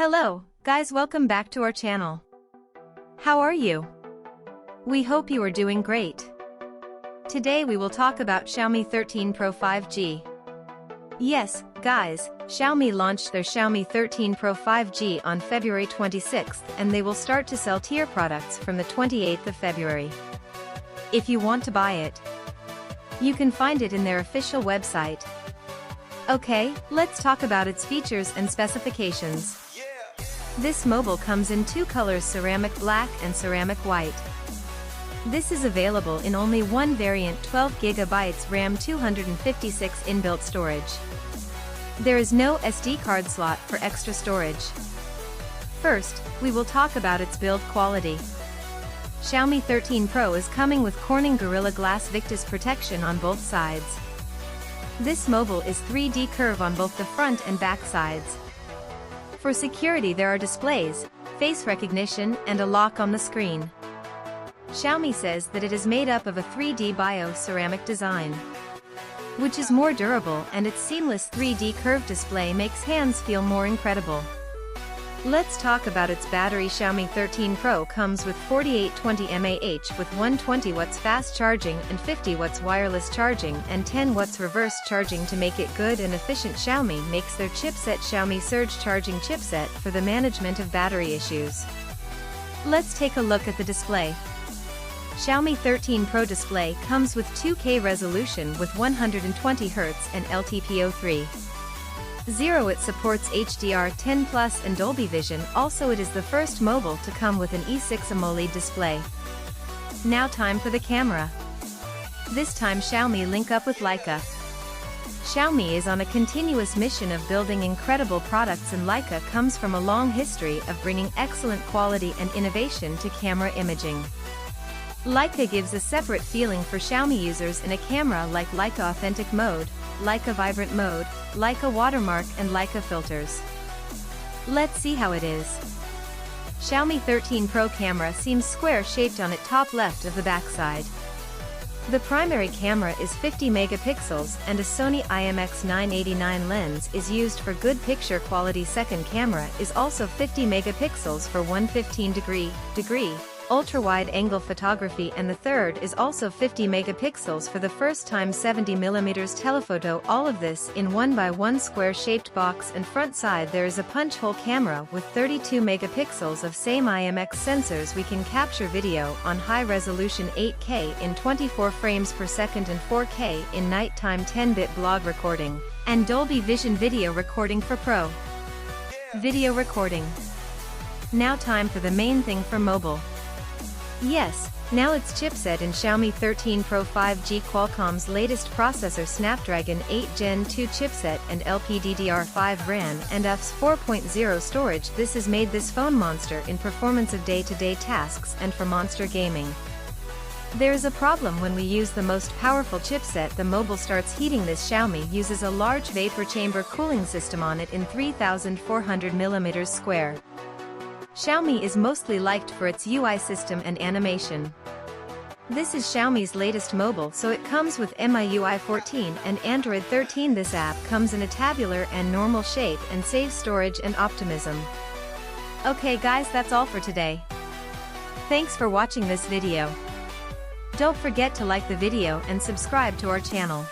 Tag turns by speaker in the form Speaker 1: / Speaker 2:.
Speaker 1: Hello, guys, welcome back to our channel. How are you? We hope you are doing great. Today we will talk about Xiaomi 13 Pro 5G. Yes, guys, Xiaomi launched their Xiaomi 13 Pro 5G on February 26th and they will start to sell tier products from the 28th of February. If you want to buy it, you can find it in their official website. Okay, let's talk about its features and specifications. This mobile comes in two colors, ceramic black and ceramic white. This is available in only one variant, 12GB RAM, 256 inbuilt storage. There is no SD card slot for extra storage. First, we will talk about its build quality. Xiaomi 13 Pro is coming with Corning Gorilla Glass Victus protection on both sides. This mobile is 3D curve on both the front and back sides. For security there are displays, face recognition and a lock on the screen. Xiaomi says that it is made up of a 3D bio-ceramic design, which is more durable, and its seamless 3D curved display makes hands feel more incredible. Let's talk about its battery. Xiaomi 13 Pro comes with 4820 mAh with 120 watts fast charging and 50 watts wireless charging and 10 watts reverse charging. To make it good and efficient, Xiaomi makes their chipset Xiaomi Surge charging chipset for the management of battery issues. Let's take a look at the display. Xiaomi 13 Pro display comes with 2K resolution with 120Hz and LTPO3. It supports HDR10+ and Dolby Vision. Also, it is the first mobile to come with an E6 AMOLED display. Now time for the camera. This time Xiaomi link up with Leica. Xiaomi is on a continuous mission of building incredible products, and Leica comes from a long history of bringing excellent quality and innovation to camera imaging. Leica gives a separate feeling for Xiaomi users in a camera like Leica Authentic Mode, Leica Vibrant Mode, Leica Watermark and Leica Filters. Let's see how it is. Xiaomi 13 Pro camera seems square-shaped on its top left of the backside. The primary camera is 50 megapixels and a Sony IMX989 lens is used for good picture quality. Second camera is also 50 megapixels for 115 degree ultra-wide angle photography, and the third is also 50 megapixels for the first time 70mm telephoto. All of this in 1x1 square-shaped box, and front side there is a punch-hole camera with 32 megapixels of same IMX sensors. We can capture video on high-resolution 8K in 24 frames per second and 4K in nighttime 10-bit blog recording, and Dolby Vision video recording for pro video recording. Now time for the main thing for mobile. Yes, now its chipset in Xiaomi 13 Pro 5G, Qualcomm's latest processor, Snapdragon 8 Gen 2 chipset and LPDDR5 RAM and UFS 4.0 storage. This has made this phone monster in performance of day-to-day tasks and for monster gaming. There is a problem when we use the most powerful chipset, the mobile starts heating. This Xiaomi uses a large vapor chamber cooling system on it in 3,400mm square. Xiaomi is mostly liked for its UI system and animation. This is Xiaomi's latest mobile, so it comes with MIUI 14 and Android 13. This app comes in a tabular and normal shape and saves storage and optimism. Okay guys, that's all for today. Thanks for watching this video. Don't forget to like the video and subscribe to our channel.